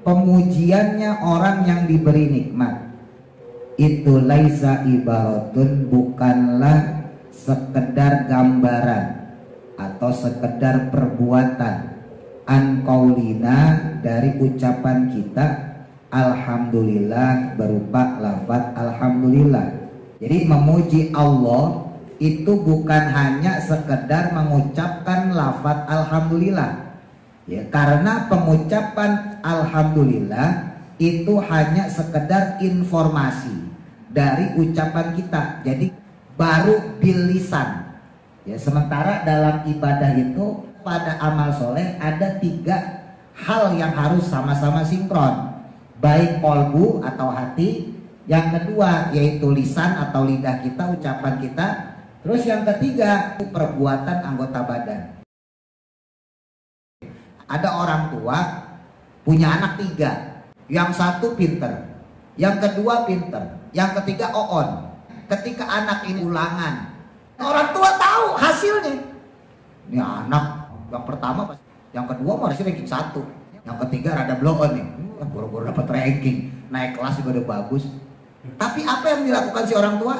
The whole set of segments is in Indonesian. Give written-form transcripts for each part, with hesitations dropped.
pemujiannya orang yang diberi nikmat itu laisa ibaratun, bukanlah sekedar gambaran atau sekedar perbuatan, an qaulina, dari ucapan kita, alhamdulillah, berupa lafaz alhamdulillah. Jadi memuji Allah itu bukan hanya sekedar mengucapkan lafaz alhamdulillah, ya, karena pengucapan alhamdulillah itu hanya sekedar informasi dari ucapan kita, jadi baru bil lisan, ya. Sementara dalam ibadah itu pada amal soleh ada 3 hal yang harus sama-sama sinkron, baik kolbu atau hati, yang kedua yaitu lisan atau lidah kita, ucapan kita, terus yang ketiga perbuatan anggota badan. Ada orang tua punya anak 3, yang satu pinter, yang kedua pinter, yang ketiga oon. Ketika anak ini ulangan, orang tua tahu hasilnya. Ini anak yang pertama, yang kedua masih ranking 1, yang ketiga rada blow on nih, boro-boro dapat ranking, naik kelas juga udah bagus. Tapi apa yang dilakukan si orang tua?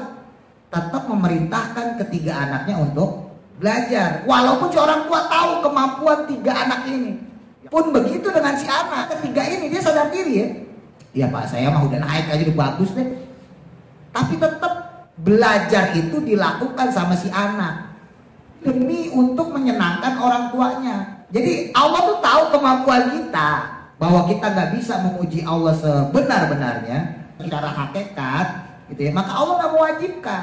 Tetap memerintahkan ketiga anaknya untuk belajar, walaupun si orang tua tahu kemampuan 3 anak ini. Pun begitu dengan si anak ketiga ini, dia sadar diri ya. Ya Pak, saya mah udah naik aja udah bagus deh. Tapi tetap belajar itu dilakukan sama si anak demi untuk menyenangkan orang tuanya. Jadi Allah tuh tahu kemampuan kita, bahwa kita nggak bisa memuji Allah sebenar-benarnya secara hakikat, gitu ya. Maka Allah nggak mewajibkan.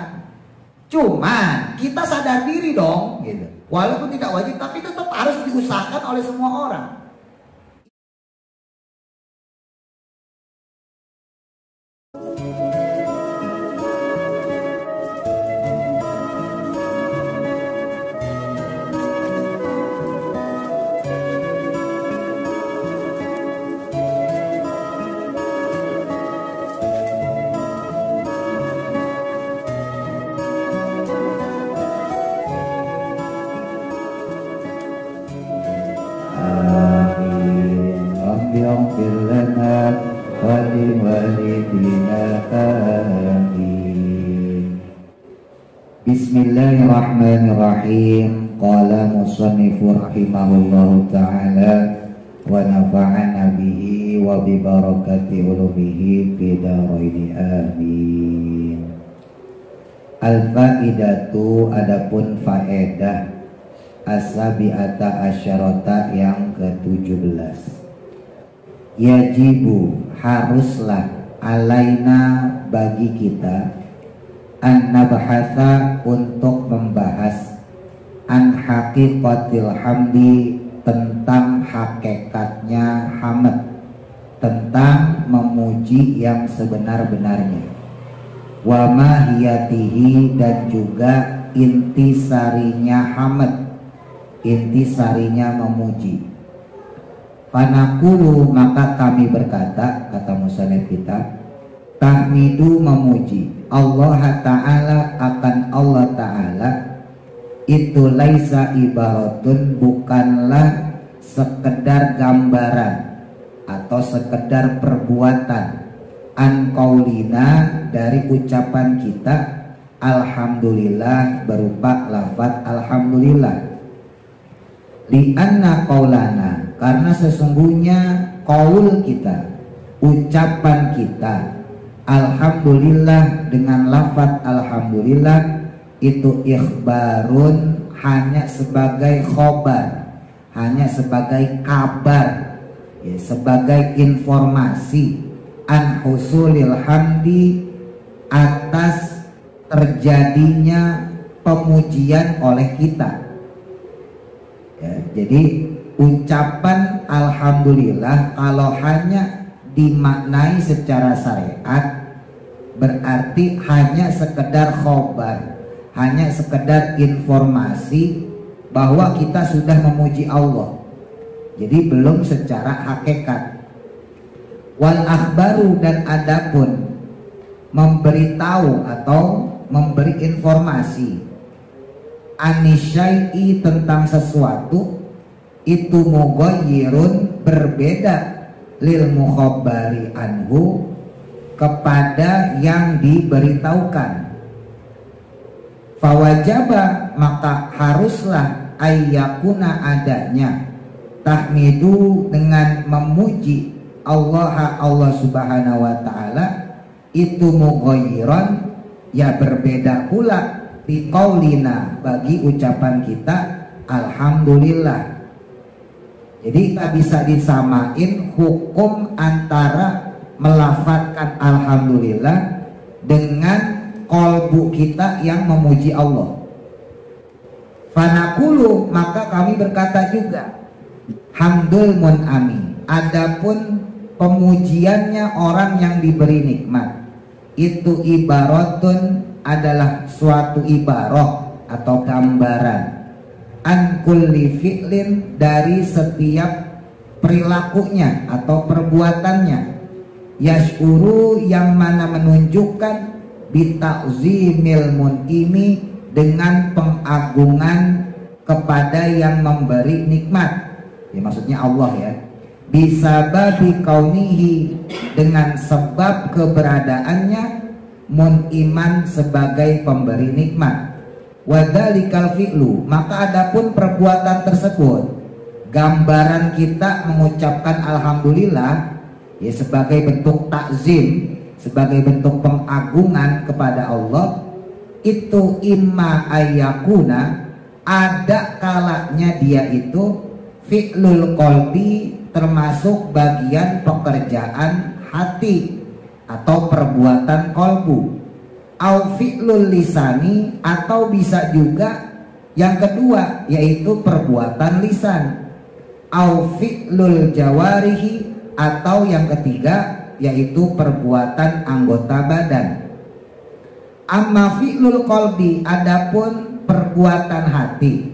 Cuman kita sadar diri dong, gitu. Walaupun tidak wajib, tapi tetap harus diusahakan oleh semua orang. Bismillahirrahmanirrahim. Qala musannifu rahimahullahu ta'ala wa nafa'ana bihi wa bi barakati ulumihi fi daraini amin. Al-faidatu, adapun faedah as-sabi'ata asyarata, yang ke-17. Yajibu, haruslah, alaina, bagi kita, an-nabhasa, untuk membahas, an haqiqatil hamdi, tentang hakikatnya hamd, tentang memuji yang sebenar-benarnya, wa mahiyatihi, dan juga intisarinya hamd, intisarinya memuji. Fanaqulu, maka kami berkata, kata musannif kita, tahmidu, memuji Allah Ta'ala, akan Allah Ta'ala, itu laisa ibaratun, bukanlah sekedar gambaran atau sekedar perbuatan, an qaulina, dari ucapan kita, alhamdulillah, berupa lafaz alhamdulillah. Li'anna qaulana, karena sesungguhnya qaul kita, ucapan kita, alhamdulillah, dengan lafaz alhamdulillah, itu ikhbarun, hanya sebagai khobar, hanya sebagai kabar, ya, sebagai informasi, an husulil hamdi, atas terjadinya pemujian oleh kita, ya. Jadi ucapan alhamdulillah kalau hanya dimaknai secara syariat berarti hanya sekedar khobar, hanya sekedar informasi bahwa kita sudah memuji Allah. Jadi belum secara hakikat. Wal akhbaru, dan adapun memberitahu atau memberi informasi, anisyai'i, tentang sesuatu, itu mughayyirun, berbeda lil mukhabbari anhu, kepada yang diberitahukan. Fawajaba, maka haruslah ayyakuna adanya tahmidu, dengan memuji Allah subhanahu wa ta'ala, itu mughayyiran, ya berbeda pula, biqaulina, bagi ucapan kita alhamdulillah. Jadi tak bisa disamain hukum antara melafazkan alhamdulillah dengan qalbu kita yang memuji Allah. Fanaqulu, maka kami berkata juga, hamdul mun'ami, adapun pemujiannya orang yang diberi nikmat, itu ibaratun, adalah suatu ibarah atau gambaran, an kulli fi'lin, dari setiap perilakunya atau perbuatannya, yashuru, yang mana menunjukkan bita'zimil mun'imi, dengan pengagungan kepada yang memberi nikmat, ya maksudnya Allah ya, bisababi kaunihi, dengan sebab keberadaannya, mun'iman, sebagai pemberi nikmat. Wadzalikal fi'lu, maka adapun perbuatan tersebut, gambaran kita mengucapkan alhamdulillah, ya sebagai bentuk takzim, sebagai bentuk pengagungan kepada Allah, itu imma ayyakuna, ada kalanya dia itu fi'lul qalbi, termasuk bagian pekerjaan hati atau perbuatan qalbu, au fi'lul lisani, atau bisa juga yang kedua, yaitu perbuatan lisan, au fi'lul jawarihi, atau yang ketiga, yaitu perbuatan anggota badan. Amma fi'lul qalbi, adapun perbuatan hati,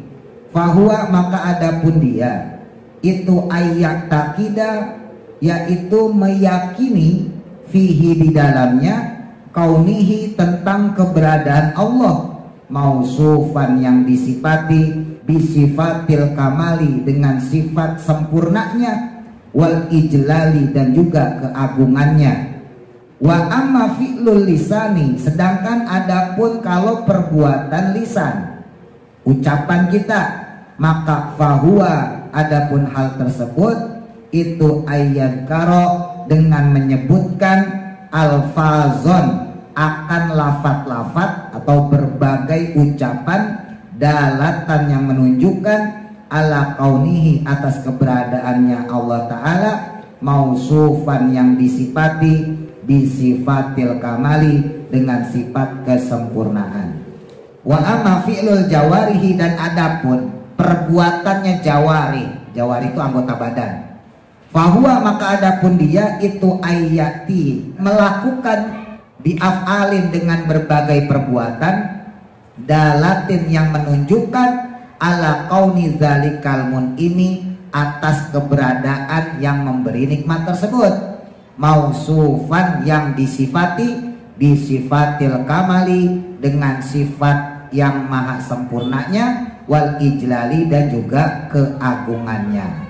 fahuwa, maka adapun dia itu ayyak takida, yaitu meyakini, fihi, di dalamnya, kaunihi, tentang keberadaan Allah, mausufan, yang disifati, bisifatil kamali, dengan sifat sempurnanya, wal ijlali, dan juga keagungannya. Wa amma fi'lul lisani, sedangkan adapun kalau perbuatan lisan, ucapan kita, maka fahuwa, adapun hal tersebut itu ayat karo, dengan menyebutkan alfazon, akan lafat-lafat atau berbagai ucapan, dalatan, yang menunjukkan ala kaunihi, atas keberadaannya Allah Ta'ala, mausufan, yang disifati, bisifatil kamali, dengan sifat kesempurnaan. Wa amma fi'lul jawarihi, dan adapun perbuatannya jawari, jawari itu anggota badan, fahuwa, maka adapun dia itu ayati, melakukan biaf'alin, dengan berbagai perbuatan, dalatin, yang menunjukkan ala kauni zalikal mun'imi, atas keberadaan yang memberi nikmat tersebut, mausufan, yang disifati, bisifatil kamali, dengan sifat yang maha sempurnanya, wal ijlali, dan juga keagungannya.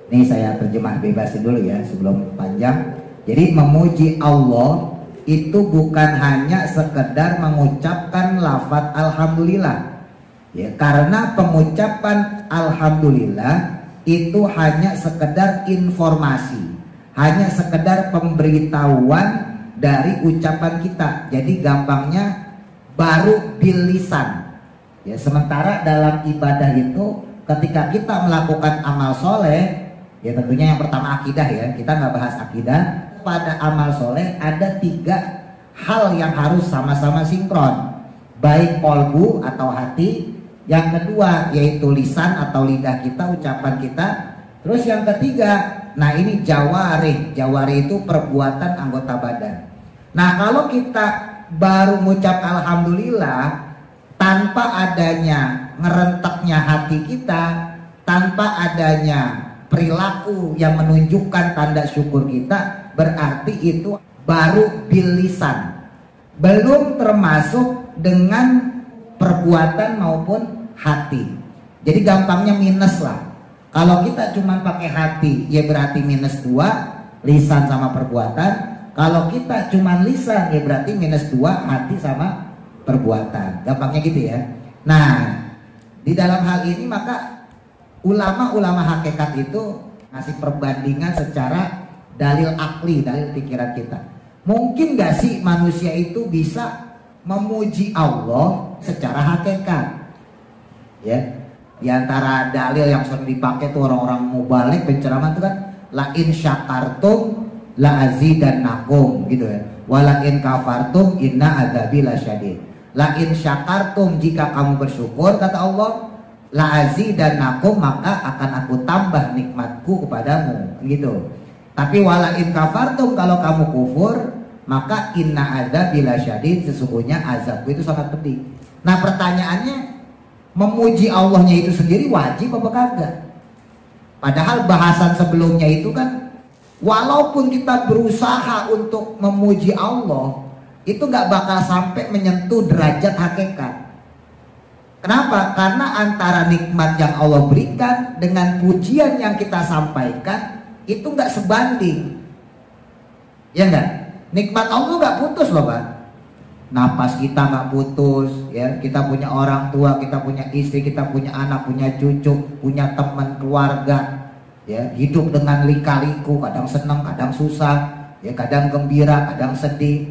Ini saya terjemah bebasin dulu ya sebelum panjang. Jadi memuji Allah itu bukan hanya sekedar mengucapkan lafaz alhamdulillah, ya, karena pengucapan alhamdulillah itu hanya sekedar informasi, hanya sekedar pemberitahuan dari ucapan kita. Jadi gampangnya baru bil lisan, ya. Sementara dalam ibadah itu ketika kita melakukan amal soleh, ya tentunya yang pertama akidah ya, kita nggak bahas akidah. Pada amal soleh ada 3 hal yang harus sama-sama sinkron, baik kolbu atau hati, yang kedua yaitu lisan atau lidah kita, ucapan kita, terus yang ketiga, nah ini jawari, jawari itu perbuatan anggota badan. Nah kalau kita baru mengucap alhamdulillah tanpa adanya ngerenteknya hati kita, tanpa adanya perilaku yang menunjukkan tanda syukur kita, berarti itu baru bil lisan, belum termasuk dengan perbuatan maupun hati. Jadi gampangnya minus lah. Kalau kita cuma pakai hati, ya berarti -2, lisan sama perbuatan. Kalau kita cuma lisan, ya berarti -2, hati sama perbuatan. Gampangnya gitu ya. Nah, di dalam hal ini maka ulama-ulama hakikat itu ngasih perbandingan secara dalil akli, dalil pikiran kita. Mungkin gak sih manusia itu bisa memuji Allah secara hakikat? Ya, di antara dalil yang sering dipakai tuh orang-orang mubalik penceramah itu kan, la in syakartum la azidannakum gitu ya. Wala in kafartum inna adzabi lasyadid. La in syakartum, jika kamu bersyukur kata Allah, la azidannakum, maka akan aku tambah nikmatku kepadamu gitu. Tapi wala in kafartum, kalau kamu kufur, maka inna adzabi lasyadid, sesungguhnya azabku itu sangat pedih. Nah pertanyaannya, memuji Allahnya itu sendiri wajib apa kagak? Padahal bahasan sebelumnya itu kan, walaupun kita berusaha untuk memuji Allah, itu gak bakal sampai menyentuh derajat hakikat. Kenapa? Karena antara nikmat yang Allah berikan dengan pujian yang kita sampaikan itu gak sebanding. Ya enggak? Nikmat Allah gak putus loh Pak. Napas kita gak putus ya. Kita punya orang tua, kita punya istri, kita punya anak, punya cucu, punya teman, keluarga ya. Hidup dengan lika-liku, kadang senang, kadang susah ya, kadang gembira, kadang sedih.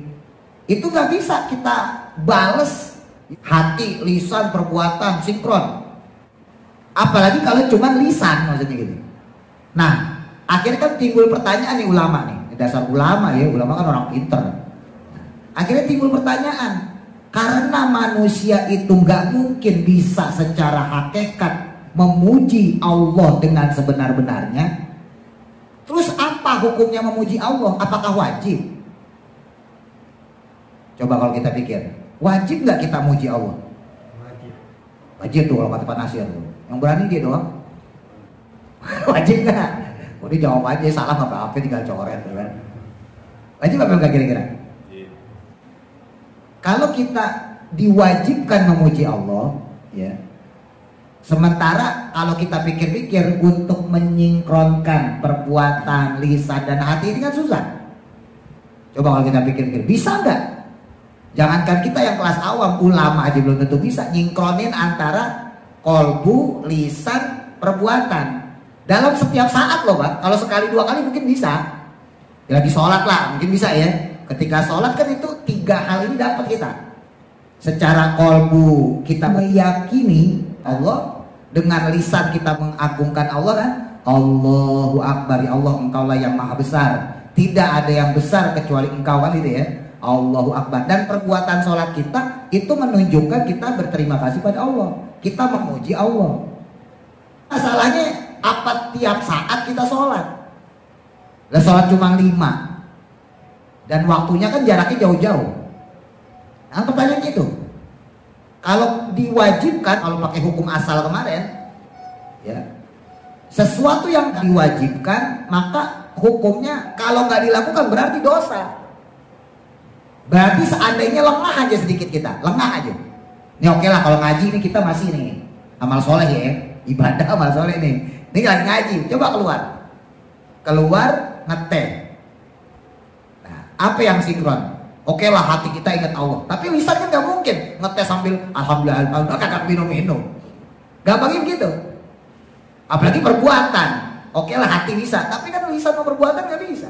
Itu gak bisa kita bales hati, lisan, perbuatan sinkron. Apalagi kalau cuma lisan maksudnya gitu. Nah akhirnya kan timbul pertanyaan nih ulama nih. Dasar ulama ya, ulama kan orang pinter. Akhirnya timbul pertanyaan, karena manusia itu gak mungkin bisa secara hakikat memuji Allah dengan sebenar-benarnya, terus apa hukumnya memuji Allah? Apakah wajib? Coba kalau kita pikir, wajib gak kita muji Allah? Wajib. Wajib tuh kalau kata Pak Nasir tuh. Yang berani dia doang. Wajib gak? Udah jawab aja, salah apa-apa tinggal coret kan. Wajib apa enggak kira-kira? Kalau kita diwajibkan memuji Allah ya, sementara kalau kita pikir-pikir untuk menyingkronkan perbuatan, lisan dan hati ini kan susah. Coba kalau kita pikir-pikir, bisa nggak? Jangankan kita yang kelas awam, ulama aja belum tentu bisa nyingkronin antara kolbu, lisan, perbuatan dalam setiap saat loh Pak. Kalau sekali dua kali mungkin bisa. Lagi sholat lah mungkin bisa ya. Ketika sholat kan itu 3 hal ini dapat kita. Secara kolbu kita meyakini Allah, dengan lisan kita mengagungkan Allah kan. Allahu Akbar, ya Allah engkaulah yang maha besar. Tidak ada yang besar kecuali engkau kan itu ya. Allahu Akbar. Dan perbuatan sholat kita itu menunjukkan kita berterima kasih pada Allah. Kita memuji Allah. Masalahnya apa tiap saat kita sholat? Lah sholat cuma 5 dan waktunya kan jaraknya jauh-jauh. Nah pertanyaan itu, kalau diwajibkan, kalau pakai hukum asal kemarin ya, sesuatu yang diwajibkan maka hukumnya kalau nggak dilakukan berarti dosa. Berarti seandainya lengah aja sedikit kita, lengah aja. Ini oke lah kalau ngaji ini kita masih nih amal soleh ya, ibadah amal soleh nih. Ini lagi ngaji, coba keluar ngeteh. Nah, apa yang sinkron? Oke lah hati kita ingat Allah, tapi lisan kan nggak mungkin ngeteh sambil alhamdulillah kakak minum. Gampangnya begitu. Apalagi perbuatan. Oke lah hati bisa, tapi kan lisan sama perbuatan nggak bisa.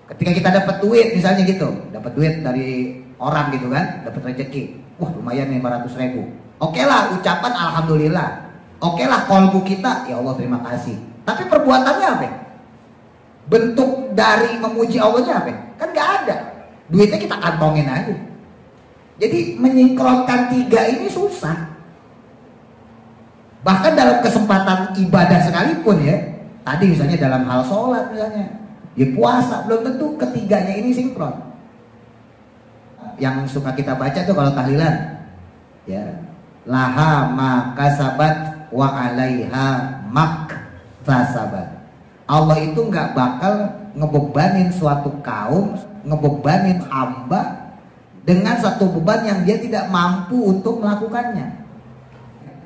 Ketika kita dapat duit misalnya gitu, dapat duit dari orang gitu kan, dapat rezeki, wah lumayan 500.000. Oke lah ucapan alhamdulillah. Oke lah kolbu kita, ya Allah terima kasih. Tapi perbuatannya apa? Bentuk dari memuji Allahnya apa? Kan gak ada. Duitnya kita kantongin aja. Jadi menyingkronkan 3 ini susah. Bahkan dalam kesempatan ibadah sekalipun ya, tadi misalnya dalam hal sholat misalnya, ya puasa, belum tentu ketiganya ini sinkron. Yang suka kita baca tuh kalau tahlilan ya, laha ma kasabat wa 'alaiha maktasabat. Allah itu nggak bakal ngebebanin suatu kaum, ngebebanin hamba dengan satu beban yang dia tidak mampu untuk melakukannya.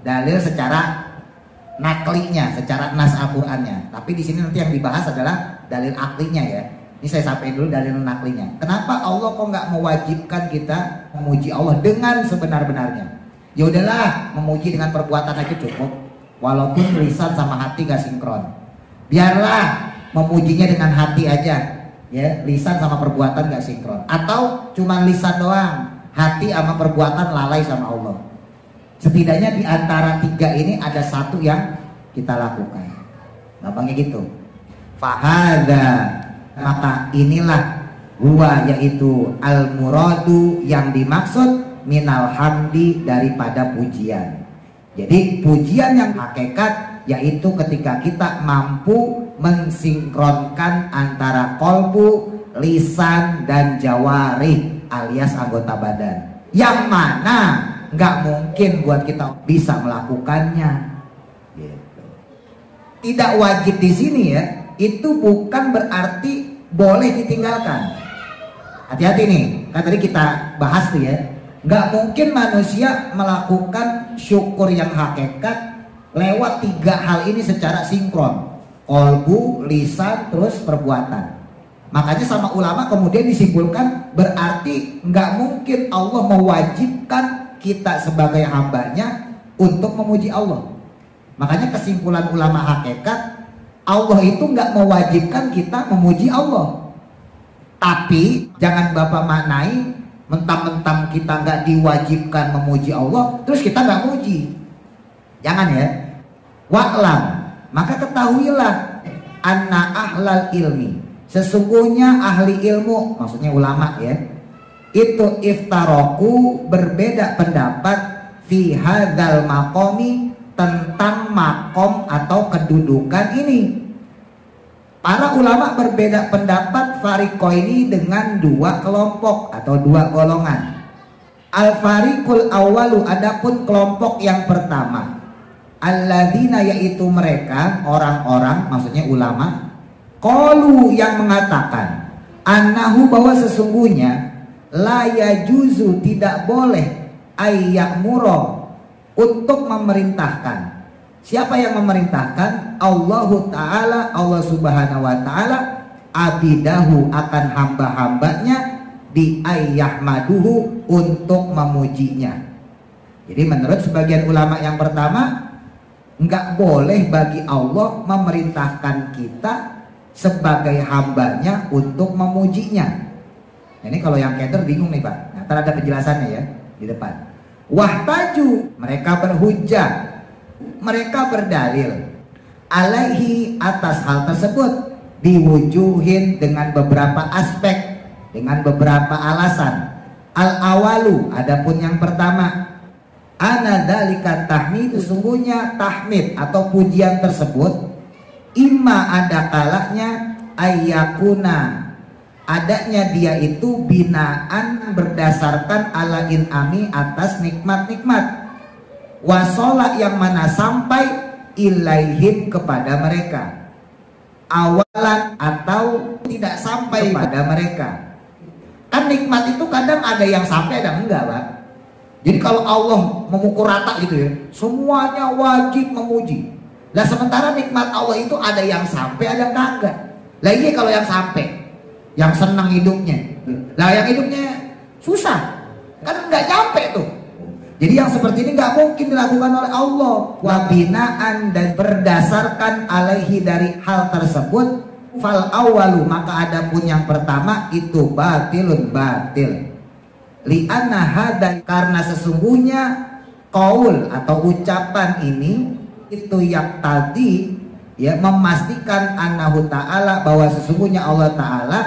Dalil secara naklinya secara nas Al-Qur'annya. Tapi di sini nanti yang dibahas adalah dalil aklinya ya. Ini saya sampaikan dulu dalil naklinya. Kenapa Allah kok nggak mewajibkan kita memuji Allah dengan sebenar-benarnya? Ya udahlah, memuji dengan perbuatan aja cukup. Walaupun lisan sama hati gak sinkron. Biarlah memujinya dengan hati aja. Ya, lisan sama perbuatan gak sinkron. Atau cuma lisan doang, hati sama perbuatan lalai sama Allah. Setidaknya di antara tiga ini ada satu yang kita lakukan. Gampangnya gitu. Fahada, maka inilah huwa, yaitu al-muradu, yang dimaksud minal hamdi, daripada pujian. Jadi pujian yang hakikat yaitu ketika kita mampu mensinkronkan antara kolbu, lisan, dan jawarih alias anggota badan, yang mana nggak mungkin buat kita bisa melakukannya. Gitu. Tidak wajib di sini ya, itu bukan berarti boleh ditinggalkan. Hati-hati nih, kan tadi kita bahas tuh ya, nggak mungkin manusia melakukan syukur yang hakikat lewat tiga hal ini secara sinkron, kolbu, lisan, terus perbuatan. Makanya sama ulama kemudian disimpulkan berarti nggak mungkin Allah mewajibkan kita sebagai hambanya untuk memuji Allah. Makanya kesimpulan ulama hakikat, Allah itu nggak mewajibkan kita memuji Allah. Tapi jangan Bapak maknai mentang-mentang kita nggak diwajibkan memuji Allah, terus kita nggak muji. Jangan ya. Wa'lam, maka ketahuilah, anna ahlal ilmi, sesungguhnya ahli ilmu, maksudnya ulama ya, itu iftaroku, berbeda pendapat, fi hadzal maqami, tentang makom atau kedudukan ini. Para ulama berbeda pendapat fariqaini dengan dua kelompok atau dua golongan. Al-fariqul awalu, adapun kelompok yang pertama, alladzina, yaitu mereka orang-orang, maksudnya ulama, qalu, yang mengatakan, annahu, bahwa sesungguhnya, la yajuzu, tidak boleh, ayyamuro, untuk memerintahkan. Siapa yang memerintahkan? Allahu Ta'ala, Allah Subhanahu wa Ta'ala, abidahu, akan hamba-hambanya, di ayyahmaduhu, untuk memujinya. Jadi menurut sebagian ulama yang pertama, nggak boleh bagi Allah memerintahkan kita sebagai hambanya untuk memujinya. Nah, ini kalau yang keder bingung nih Pak. Nah, ntar ada penjelasannya ya di depan. Wahtaju, mereka berhujjah, mereka berdalil alaihi, atas hal tersebut, diwujuhin, dengan beberapa aspek, dengan beberapa alasan. Al-awalu, adapun yang pertama, ana dzalika tahmid, sesungguhnya tahmid atau pujian tersebut, imma, ada kalanya, ayyakuna, adanya dia itu binaan, berdasarkan ala in'ami, atas nikmat-nikmat, wasola, yang mana sampai, ilaihim, kepada mereka, awalan, atau tidak sampai kepada mereka. Kan nikmat itu kadang ada yang sampai, ada enggak Pak. Jadi kalau Allah memukul rata gitu ya, semuanya wajib memuji. Lah sementara nikmat Allah itu ada yang sampai, ada yang kagak. Lah iya kalau yang sampai, yang senang hidupnya. Lah yang hidupnya susah, kan nggak nyampe tuh. Jadi yang seperti ini nggak mungkin dilakukan oleh Allah. Wabinaan, dan berdasarkan alaihi, dari hal tersebut, fal awalu, maka adapun yang pertama itu batilun, batil. Li'anna hadai, karena sesungguhnya qaul atau ucapan ini itu yang tadi ya, memastikan annahu ta'ala, bahwa sesungguhnya Allah Ta'ala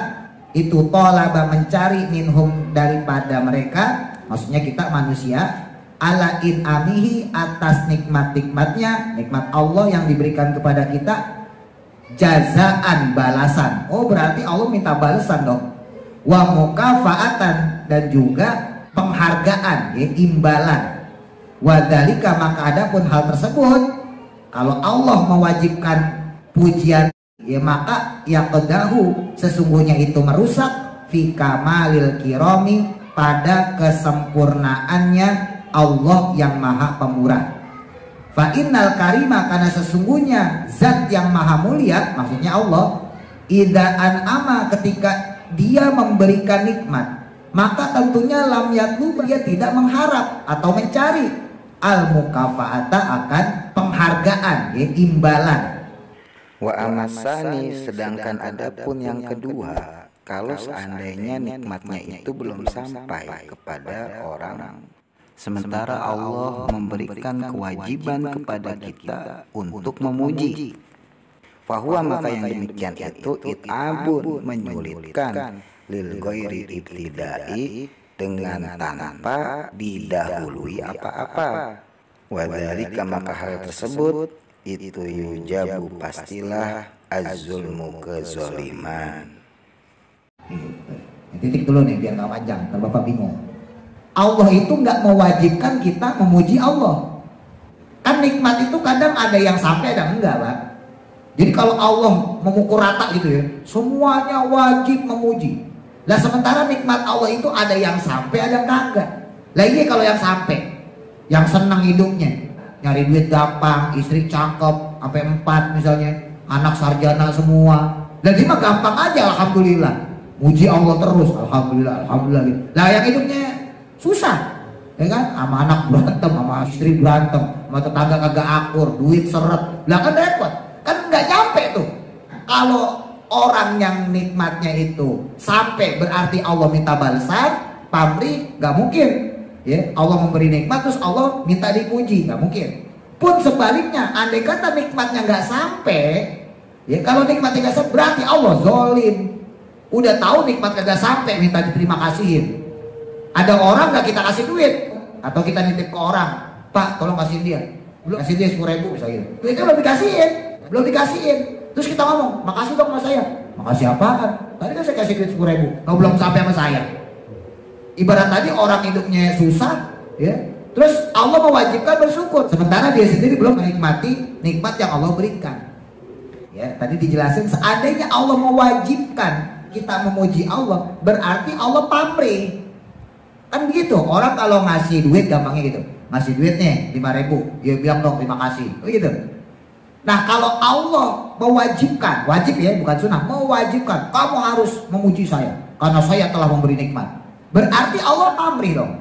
itu tolaba, mencari, minhum, daripada mereka, maksudnya kita manusia, ala in'amihi, atas nikmat-nikmatnya, nikmat Allah yang diberikan kepada kita, jazaan, balasan. Oh berarti Allah minta balasan dong. Wa mukafaatan, dan juga penghargaan ya, imbalan. Wadhalika, maka adapun hal tersebut, kalau Allah mewajibkan pujian ya, maka yaqdahu, sesungguhnya itu merusak, fi kamalil kirami, pada kesempurnaannya Allah yang maha pemurah. Fa innal karima, karena sesungguhnya zat yang maha mulia, maksudnya Allah, idza an'ama, ketika dia memberikan nikmat, maka tentunya lam yatlu, dia tidak mengharap atau mencari al mukafaata, akan penghargaan, ya, imbalan. Wa amasani, sedangkan adapun yang kedua, kalau seandainya nikmatnya itu belum sampai kepada orang, sementara Allah memberikan kewajiban kepada kita untuk memuji, fahuwa, maka yang demikian itu it'abun, menyulitkan, lil ghairi ibtidai, dengan tanpa didahului apa-apa. Wadzalika, maka hal tersebut itu yujabu, pastilah, az-zulmu, kezaliman. Titik dulu nih biar nggak panjang, ntar Bapak bingung. Allah itu nggak mewajibkan kita memuji Allah. Kan nikmat itu kadang ada yang sampai, ada enggak, Pak. Jadi kalau Allah memukul rata gitu ya, semuanya wajib memuji. Lah sementara nikmat Allah itu ada yang sampai, ada yang kagak. Lah iya kalau yang sampai, yang senang hidupnya, nyari duit gampang, istri cakep, sampai 4 misalnya, anak sarjana semua. Lah dia mah gampang aja, alhamdulillah. Muji Allah terus, alhamdulillah, alhamdulillah gitu. Lah yang hidupnya susah, ya kan? Sama anak berantem, sama istri berantem, sama tetangga kagak akur, duit seret. Lah kan repot, kan nggak nyampe tuh. Kalau orang yang nikmatnya itu sampai, berarti Allah minta balasan, pamrih, nggak mungkin. Ya, Allah memberi nikmat terus Allah minta dipuji, nggak mungkin. Pun sebaliknya, andai kata nikmatnya nggak sampai, ya kalau nikmatnya nggak sampai, berarti Allah zolim. Udah tahu nikmat kagak sampai, minta diterima kasihin. Ada orang nggak kita kasih duit, atau kita nitip ke orang, Pak tolong kasihin dia, belum kasih dia 10.000 misalnya, duitnya belum dikasihin, terus kita ngomong makasih dong sama saya. Makasih apaan? Tadi kan saya kasih duit 10.000, kau belum sampai sama saya. Ibarat tadi orang hidupnya susah, ya, terus Allah mewajibkan bersyukur, sementara dia sendiri belum menikmati nikmat yang Allah berikan. Ya, tadi dijelasin, seandainya Allah mewajibkan kita memuji Allah, berarti Allah pamrih. Kan begitu, orang kalau ngasih duit gampangnya gitu, ngasih duit nih 5.000, dia bilang dong terima kasih, begitu. Nah kalau Allah mewajibkan, wajib ya bukan sunnah, mewajibkan kamu harus memuji saya karena saya telah memberi nikmat, berarti Allah pamrih dong.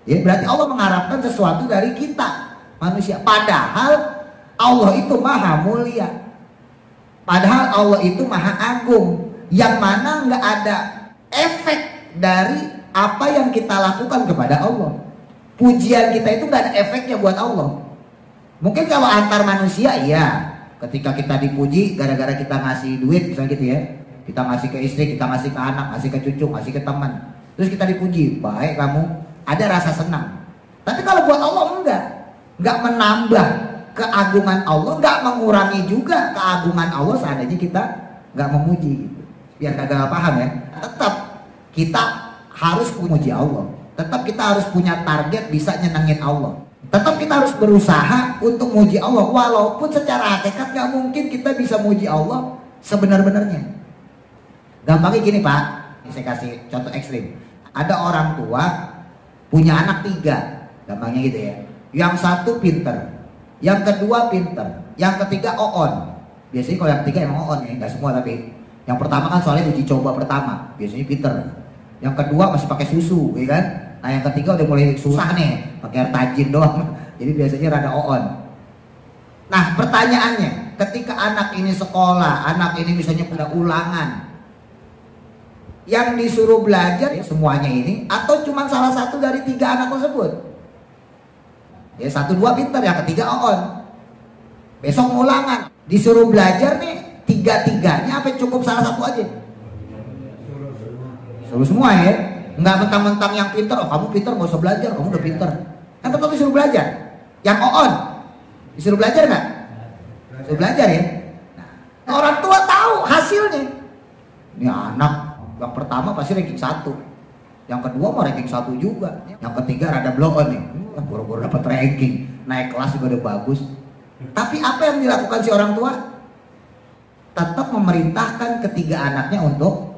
Ya berarti Allah mengharapkan sesuatu dari kita manusia, padahal Allah itu maha mulia, padahal Allah itu maha agung, yang mana nggak ada efek dari apa yang kita lakukan kepada Allah. Pujian kita itu nggak ada efeknya buat Allah. Mungkin kalau antar manusia iya, ketika kita dipuji gara-gara kita ngasih duit misalnya gitu ya, kita ngasih ke istri, kita ngasih ke anak, ngasih ke cucu, ngasih ke teman, terus kita dipuji, baik kamu, ada rasa senang. Tapi kalau buat Allah nggak menambah keagungan Allah, nggak mengurangi juga keagungan Allah seandainya kita nggak memuji gitu. Biar kagak paham ya, tetap kita harus memuji Allah, tetap kita harus punya target bisa nyenengin Allah, tetap kita harus berusaha untuk muji Allah, walaupun secara hakikat nggak mungkin kita bisa muji Allah sebenar-benarnya. Gampangnya gini Pak, ini saya kasih contoh ekstrim. Ada orang tua punya anak 3, gampangnya gitu ya, yang satu pinter, yang kedua pinter, yang ketiga oon. Biasanya kalau yang ketiga emang oon ya, nggak semua tapi yang pertama kan soalnya uji coba pertama, biasanya pinter. Yang kedua masih pakai susu, ya kan? Nah yang ketiga udah mulai susah nih, pakai air tajin doang. Jadi biasanya rada oon. Nah pertanyaannya, ketika anak ini sekolah, anak ini misalnya punya ulangan, yang disuruh belajar ya semuanya ini, atau cuma salah satu dari 3 anak tersebut? Ya 1, 2 pinter, yang ketiga oon. Besok ulangan, disuruh belajar nih 3-3-nya, apa cukup salah satu aja? Suruh semua ya, nggak mentang-mentang yang pinter, oh kamu pinter nggak usah belajar, kamu udah pinter. Kan tetap disuruh belajar. Yang oon disuruh belajar nggak? Disuruh belajar ya. Nah, orang tua tahu hasilnya. Ini anak yang pertama pasti ranking 1, yang kedua mau ranking 1 juga, yang ketiga rada blow on nih, boro-boro dapat ranking, naik kelas juga udah bagus. Tapi apa yang dilakukan si orang tua? Tetap memerintahkan ketiga anaknya untuk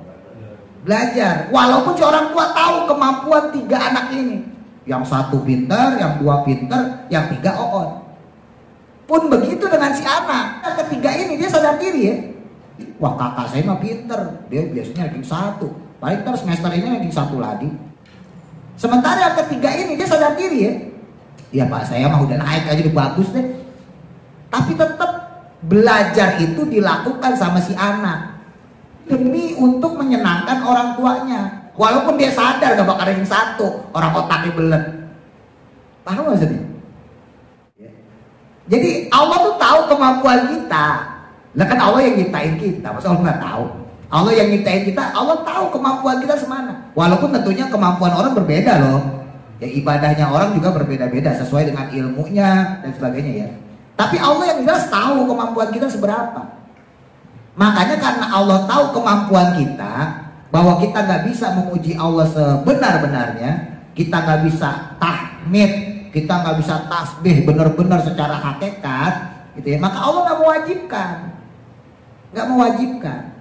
belajar, walaupun si orang tua tahu kemampuan 3 anak ini, yang 1 pintar, yang 2 pintar, yang 3 oon. Pun begitu dengan si anak. Yang ketiga ini dia sadar diri ya. Wah, kakak saya mah pinter, dia biasanya ranking 1. Paling ntar semester ini ranking 1 lagi. Sementara yang ketiga ini dia sadar diri ya. Ya Pak, saya mah udah naik aja, udah bagus deh. Tapi tetap belajar itu dilakukan sama si anak demi untuk menyenangkan orang tuanya. Walaupun dia sadar gak bakal ranking 1, orang otaknya belet. Paham maksudnya? Jadi Allah tuh tahu kemampuan kita. Lah kan Allah yang nyiptain kita, masa Allah nggak tahu? Allah yang nyiptain kita, Allah tahu kemampuan kita semana. Walaupun tentunya kemampuan orang berbeda loh. Ya ibadahnya orang juga berbeda-beda sesuai dengan ilmunya dan sebagainya ya. Tapi Allah yang jelas tahu kemampuan kita seberapa. Makanya karena Allah tahu kemampuan kita, bahwa kita nggak bisa memuji Allah sebenar-benarnya, kita nggak bisa tahmid, kita nggak bisa tasbih benar-benar secara hakikat, gitu ya. Maka Allah nggak mewajibkan.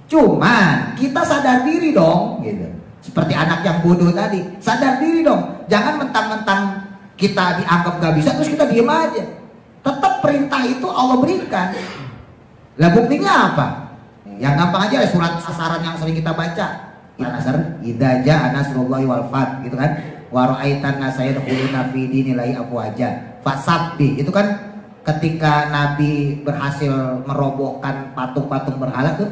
Cuman kita sadar diri dong, gitu. Seperti anak yang bodoh tadi, sadar diri dong. Jangan mentang-mentang kita dianggap nggak bisa terus kita diem aja. Tetap perintah itu Allah berikan. Lah buktinya apa? Yang gampang aja ya, surat sasaran yang sering kita baca. An-Nasr, idza jaa nasrullahi wal fath, gitu kan. Wa ra'aitan nasa yadkhuluna fi dinillahi afwaja. Fasabbih, itu kan ketika Nabi berhasil merobohkan patung-patung berhala tuh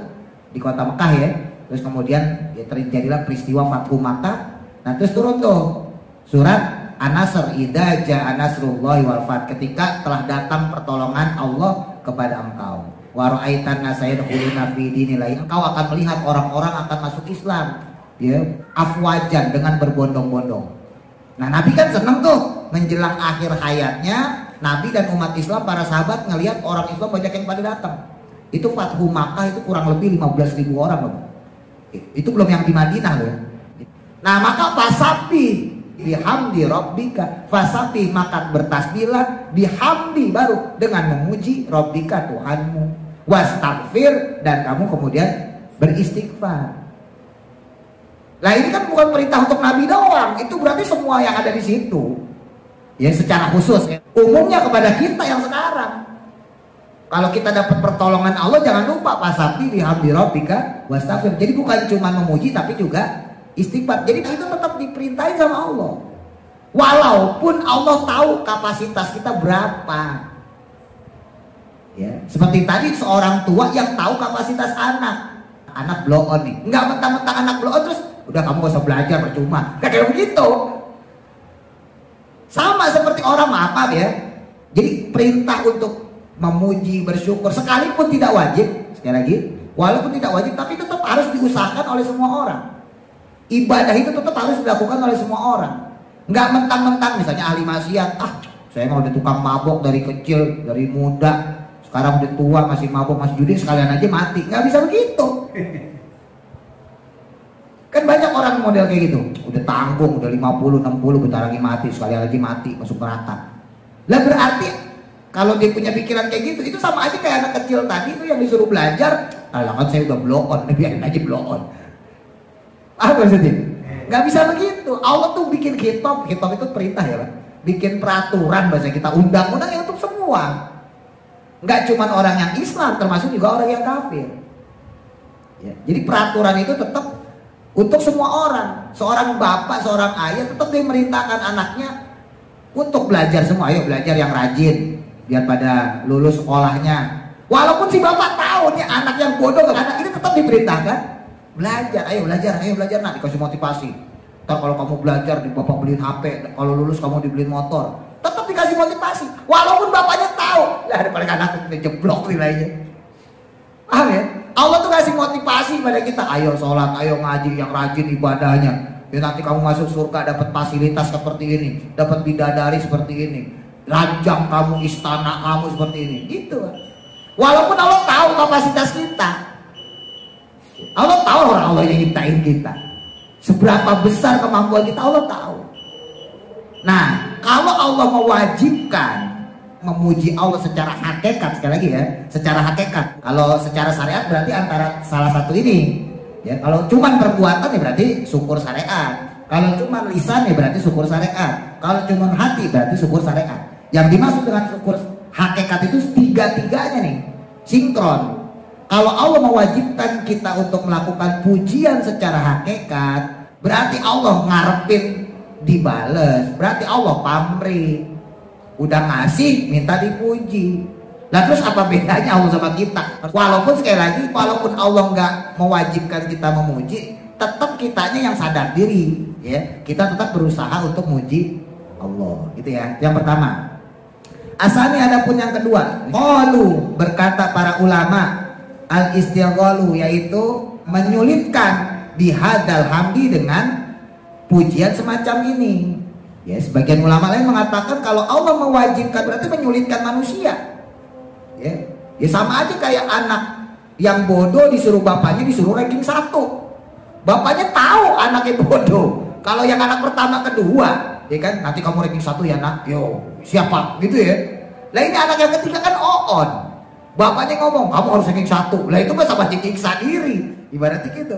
di kota Mekah ya. Terus kemudian ya, terjadilah peristiwa Fathu Makkah. Nah terus turun tuh surat An-Nasr, idza jaa nasrullahi wal fath, ketika telah datang pertolongan Allah kepada engkau. Wa ra'aitan nasa yadkhuluna fi dinillahi, engkau akan melihat orang-orang akan masuk Islam ya, afwajan, dengan berbondong-bondong. Nah Nabi kan seneng tuh menjelang akhir hayatnya, Nabi dan umat Islam, para sahabat ngelihat orang Islam banyak yang pada datang. Itu Fathu Makkah itu kurang lebih 15.000 orang loh. Itu belum yang di Madinah loh. Nah maka fasabbih bihamdi rabbika, fasabbih, maka bertasbihlah, bihamdi baru dengan memuji rabbika Tuhanmu, wastaghfir, dan kamu kemudian beristighfar. Nah ini kan bukan perintah untuk Nabi doang, itu berarti semua yang ada di situ. Ya secara khusus ya. Umumnya kepada kita yang sekarang. Kalau kita dapat pertolongan Allah, jangan lupa fasabbih bihamdi rabbika wastaghfir. Jadi bukan cuma memuji tapi juga istighfar. Jadi itu tetap diperintahin sama Allah. Walaupun Allah tahu kapasitas kita berapa. Ya, seperti tadi seorang tua yang tahu kapasitas anak. Anak blow on nih. Enggak mentang-mentang anak blow on terus udah kamu gak usah belajar percuma. Gak kayak begitu. Sama seperti orang, maaf ya. Jadi perintah untuk memuji, bersyukur sekalipun tidak wajib, sekali lagi, walaupun tidak wajib tapi tetap harus diusahakan oleh semua orang. Ibadah itu tetap harus dilakukan oleh semua orang. Nggak mentang-mentang misalnya ahli maksiat, saya mau udah tukang mabok dari kecil, dari muda, sekarang udah tua masih mabok, masih judi, sekalian aja mati. Nggak bisa begitu. Kan banyak orang model kayak gitu, udah tanggung, udah 50, 60, bentar lagi mati, sekalian lagi mati, masuk neraka. Lah berarti kalau dia punya pikiran kayak gitu, itu sama aja kayak anak kecil tadi itu yang disuruh belajar. Alah kan saya udah blow on, biarin aja blow on. Apa maksudnya? Gak bisa begitu. Allah tuh bikin khitab itu perintah ya Pak. Bikin peraturan bahasa kita, undang-undang yang untuk semua. Gak cuma orang yang Islam, termasuk juga orang yang kafir. Ya, jadi peraturan itu tetap untuk semua orang. Seorang bapak, seorang ayah tetap dia merintahkan anaknya untuk belajar semua. Ayo belajar yang rajin, biar pada lulus sekolahnya. Walaupun si bapak tahu nih anak yang bodoh, anak ini tetap diperintahkan belajar. Ayo belajar, nah dikasih motivasi. Ntar kalau kamu belajar di bapak beliin HP, kalau lulus kamu dibeliin motor. Tetap dikasih motivasi. Walaupun bapaknya tahu, lah ada paling anak jeblok nilainya. Paham ya? Allah tuh kasih motivasi pada kita. Ayo sholat, ayo ngaji, yang rajin ibadahnya. Ya nanti kamu masuk surga dapat fasilitas seperti ini, dapat bidadari seperti ini, ranjang kamu, istana kamu seperti ini. Gitu. Walaupun Allah tahu kapasitas kita. Allah tahu orang Allah yang nyiptain kita. Seberapa besar kemampuan kita Allah tahu. Nah, kalau Allah mewajibkan memuji Allah secara hakikat, sekali lagi ya, secara hakikat. Kalau secara syariat berarti antara salah satu ini. Ya, kalau cuma perbuatan ya berarti syukur syariat. Kalau cuma lisan ya berarti syukur syariat. Kalau cuma hati berarti syukur syariat. Yang dimaksud dengan syukur Hakikat itu tiga-tiganya nih sinkron. Kalau Allah mewajibkan kita untuk melakukan pujian secara hakikat, berarti Allah ngarepin dibales, berarti Allah pamrih. Udah ngasih minta dipuji. Nah terus apa bedanya Allah sama kita? Walaupun sekali lagi, walaupun Allah nggak mewajibkan kita memuji, tetap kitanya yang sadar diri, ya. Kita tetap berusaha untuk muji Allah, gitu ya. Yang pertama. Asani adapun yang kedua, qalu berkata para ulama, al-istighalu yaitu menyulitkan bihadal hamdi dengan pujian semacam ini. Ya, sebagian ulama lain mengatakan kalau Allah mewajibkan berarti menyulitkan manusia. Ya sama aja kayak anak yang bodoh disuruh bapaknya disuruh ranking 1. Bapaknya tahu anaknya bodoh. Kalau yang anak pertama kedua, ya kan, nanti kamu ranking 1 ya nak, yo siapa gitu ya. Lah ini anak yang ketiga kan oon. Bapaknya ngomong kamu harus ranking 1. Lah itu kan sama nyiksa diri. Ibaratnya gitu.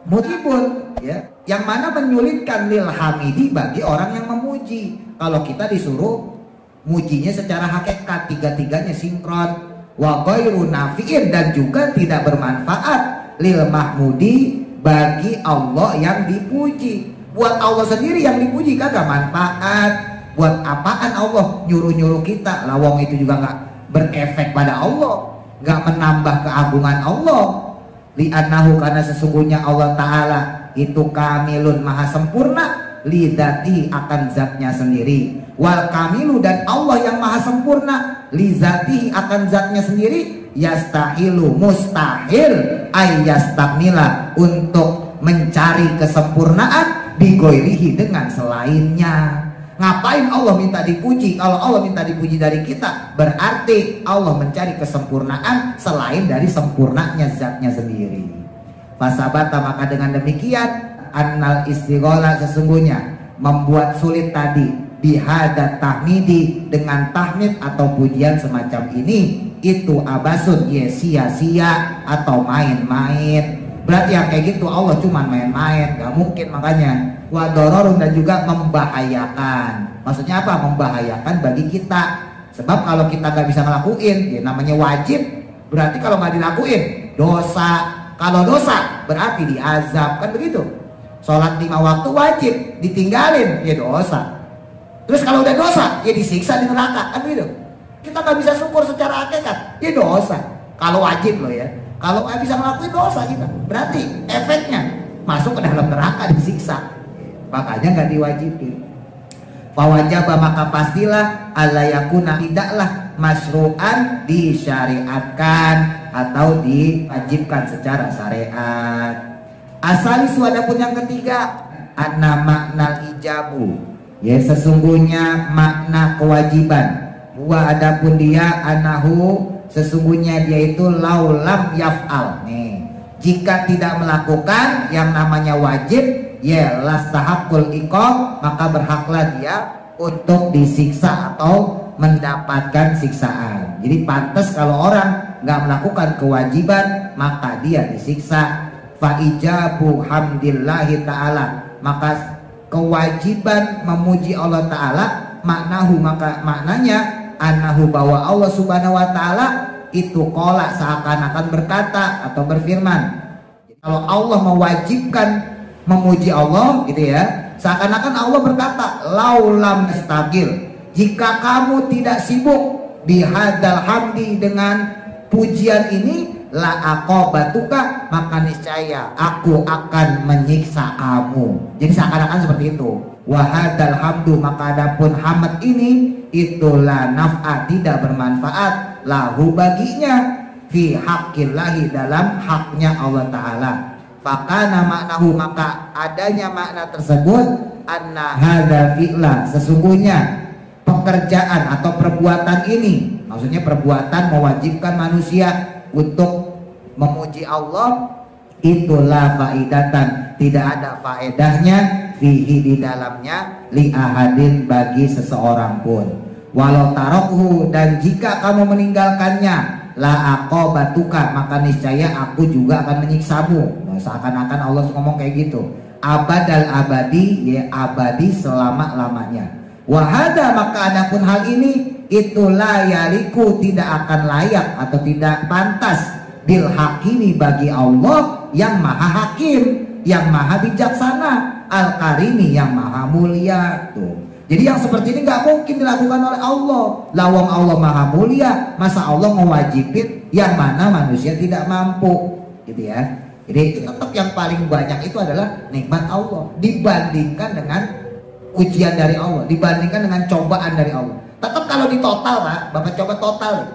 Meskipun ya, yang mana menyulitkan lil hamidi bagi orang yang memuji. Kalau kita disuruh mujinya secara hakikat, tiga-tiganya sinkron, wa ghairu nafi'in dan juga tidak bermanfaat lil mahmudi bagi Allah yang dipuji. Buat Allah sendiri yang dipuji kagak manfaat. Buat apaan Allah nyuruh-nyuruh kita? Lawang itu juga nggak berefek pada Allah, nggak menambah keagungan Allah. Li'annahu karena sesungguhnya Allah Ta'ala itu kamilun maha sempurna, lidati akan zatnya sendiri, wal kamilu dan Allah yang maha sempurna lizati akan zatnya sendiri, yastahilu mustahil ayyastamila untuk mencari kesempurnaan bigoirihi dengan selainnya. Ngapain Allah minta dipuji? Kalau Allah minta dipuji dari kita, berarti Allah mencari kesempurnaan selain dari sempurnanya zatnya sendiri. Fasabata maka dengan demikian annal istighola sesungguhnya membuat sulit tadi bihadat tahmidi dengan tahmid atau pujian semacam ini itu abasun ya sia-sia atau main-main. Berarti yang kayak gitu Allah cuma main-main, gak mungkin. Makanya wadororun dan juga membahayakan. Maksudnya apa? Membahayakan bagi kita. Sebab kalau kita gak bisa ngelakuin, ya namanya wajib, berarti kalau gak dilakuin dosa. Kalau dosa berarti diazab, kan begitu. Sholat 5 waktu wajib, ditinggalin ya dosa. Terus kalau udah dosa ya disiksa di neraka, kan begitu. Kita gak bisa syukur secara hakikat, ya dosa. Kalau wajib loh ya. Kalau nggak bisa ngelakuin dosa kita, berarti efeknya masuk ke dalam neraka, disiksa. Makanya nggak diwajibin. Fawajaba maka pastilah alayakuna tidaklah masru'an disyariatkan atau diwajibkan secara syariat. Asali suadapun yang ketiga, anna makna ijabu. Ya sesungguhnya makna kewajiban. Wa adapun dia anahu sesungguhnya dia itu laulam yaf'al. Nih, jika tidak melakukan yang namanya wajib, ya lastahaqul iqab, maka berhaklah dia untuk disiksa atau mendapatkan siksaan. Jadi pantas kalau orang nggak melakukan kewajiban, maka dia disiksa. Fa ijabu hamdillahi ta'ala, maka kewajiban memuji Allah Ta'ala, maknahu maka maknanya anahu bahwa Allah Subhanahu wa Ta'ala itu qala seakan-akan berkata atau berfirman. Kalau Allah mewajibkan memuji Allah gitu ya, seakan-akan Allah berkata laulam istagil, jika kamu tidak sibuk bihadal hamdi dengan pujian ini, la aqabatuka, maka niscaya aku akan menyiksa kamu. Jadi seakan-akan seperti itu. Wahadal hamdu, maka adapun hamd ini itulah naf'a, tidak bermanfaat lahu baginya fi haqqillahi, dalam haknya Allah Ta'ala. Fakana maknahu, maka adanya makna tersebut anna hadza fi'la, sesungguhnya pekerjaan atau perbuatan ini, maksudnya perbuatan mewajibkan manusia untuk memuji Allah, itulah faidatan, tidak ada faedahnya fihi di dalamnya li ahadin bagi seseorang pun. Walau tarokhu, dan jika kamu meninggalkannya, la aqabatuka, maka niscaya aku juga akan menyiksamu. Nah, seakan-akan Allah ngomong kayak gitu. Abadal abadi, ya abadi selama-lamanya. Wahada, maka adapun hal ini itulah yaliku, tidak akan layak atau tidak pantas bil hakimi, bagi Allah yang maha hakim, yang maha bijaksana, al karimi, yang maha mulia. Tuh, jadi yang seperti ini nggak mungkin dilakukan oleh Allah. Lawang Allah maha mulia, masa Allah mewajibin yang mana manusia tidak mampu, gitu ya. Jadi tetap yang paling banyak itu adalah nikmat Allah dibandingkan dengan ujian dari Allah, dibandingkan dengan cobaan dari Allah. Tetap kalau di total Pak, Bapak coba total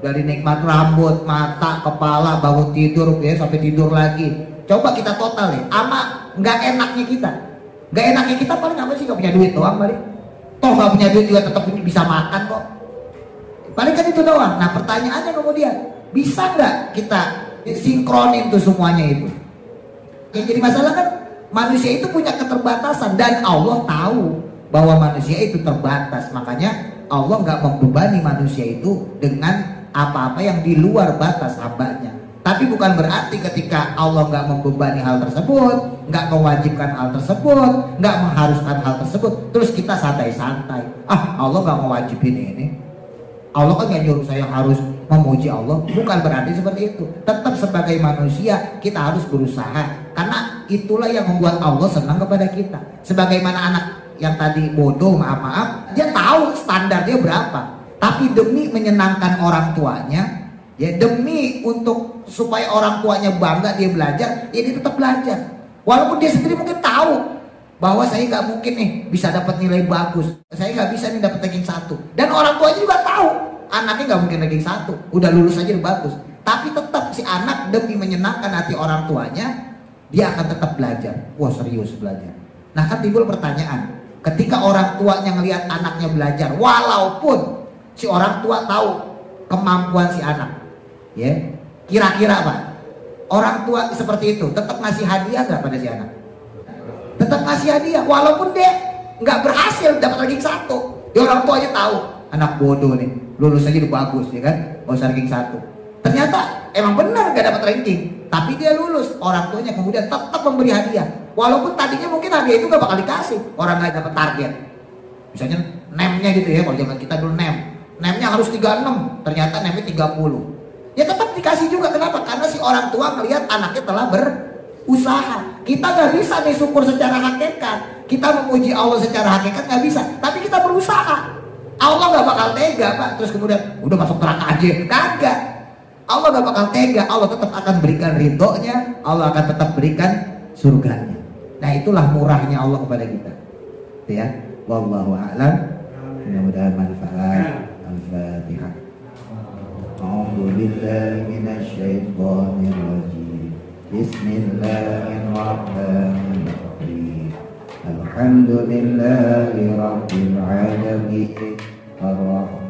dari nikmat rambut, mata, kepala, bangun tidur ya, sampai tidur lagi. Coba kita total ya, ama nggak enaknya kita. Nggak enaknya kita paling apa sih? Nggak punya duit doang paling. Toh nggak punya duit juga tetap bisa makan kok. Paling kan itu doang. Nah pertanyaannya kemudian, bisa nggak kita sinkronin tuh semuanya itu? Yang jadi masalah kan manusia itu punya keterbatasan dan Allah tahu bahwa manusia itu terbatas. Makanya Allah nggak membebani manusia itu dengan apa-apa yang di luar batas hambanya. Tapi bukan berarti ketika Allah nggak membebani hal tersebut, nggak mewajibkan hal tersebut, nggak mengharuskan hal tersebut, terus kita santai-santai. Ah, Allah nggak mewajibin ini. Allah kan nggak nyuruh saya harus memuji Allah. Bukan berarti seperti itu. Tetap sebagai manusia kita harus berusaha, karena itulah yang membuat Allah senang kepada kita. Sebagaimana anak yang tadi bodoh, maaf, dia tahu standarnya berapa, tapi demi menyenangkan orang tuanya, ya demi untuk supaya orang tuanya bangga dia belajar, ya dia tetap belajar. Walaupun dia sendiri mungkin tahu bahwa saya nggak mungkin nih bisa dapat nilai bagus, saya nggak bisa nih dapat ranking 1. Dan orang tuanya juga tahu anaknya nggak mungkin ranking 1, udah lulus aja udah bagus. Tapi tetap si anak demi menyenangkan hati orang tuanya, dia akan tetap belajar. Wah serius belajar. Nah kan timbul pertanyaan, ketika orang tuanya ngelihat anaknya belajar, walaupun si orang tua tahu kemampuan si anak, ya kira-kira Pak, orang tua seperti itu tetap ngasih hadiah nggak pada si anak? Tetap ngasih hadiah, walaupun dia nggak berhasil dapat ranking 1. Ya orang tuanya tahu, anak bodoh nih, lulus aja udah bagus, ya kan, nggak usah ranking 1. Ternyata emang benar nggak dapat ranking, tapi dia lulus. Orang tuanya kemudian tetap memberi hadiah, walaupun tadinya mungkin hadiah itu nggak bakal dikasih, orang nggak dapat target. Misalnya nemnya gitu ya, kalau zaman kita dulu nemnya harus 36, ternyata nemnya 30. Ya tetap dikasih juga. Kenapa? Karena si orang tua melihat anaknya telah berusaha. Kita nggak bisa nih syukur secara hakikat, kita memuji Allah secara hakikat nggak bisa, tapi kita berusaha. Allah nggak bakal tega Pak, terus kemudian udah masuk neraka aja, kagak. Allah nggak bakal tega, Allah tetap akan berikan ridhonya, Allah akan tetap berikan surganya. Nah itulah murahnya Allah kepada kita, ya. Wallahu a'lam. Mudah-mudahan manfaat. Al-Fatihah. A'udzu billahi minasy syaithanir rajim. Bismillahirrahmanirrahim. Alhamdulillahi rabbil alamin. Ar-Rahman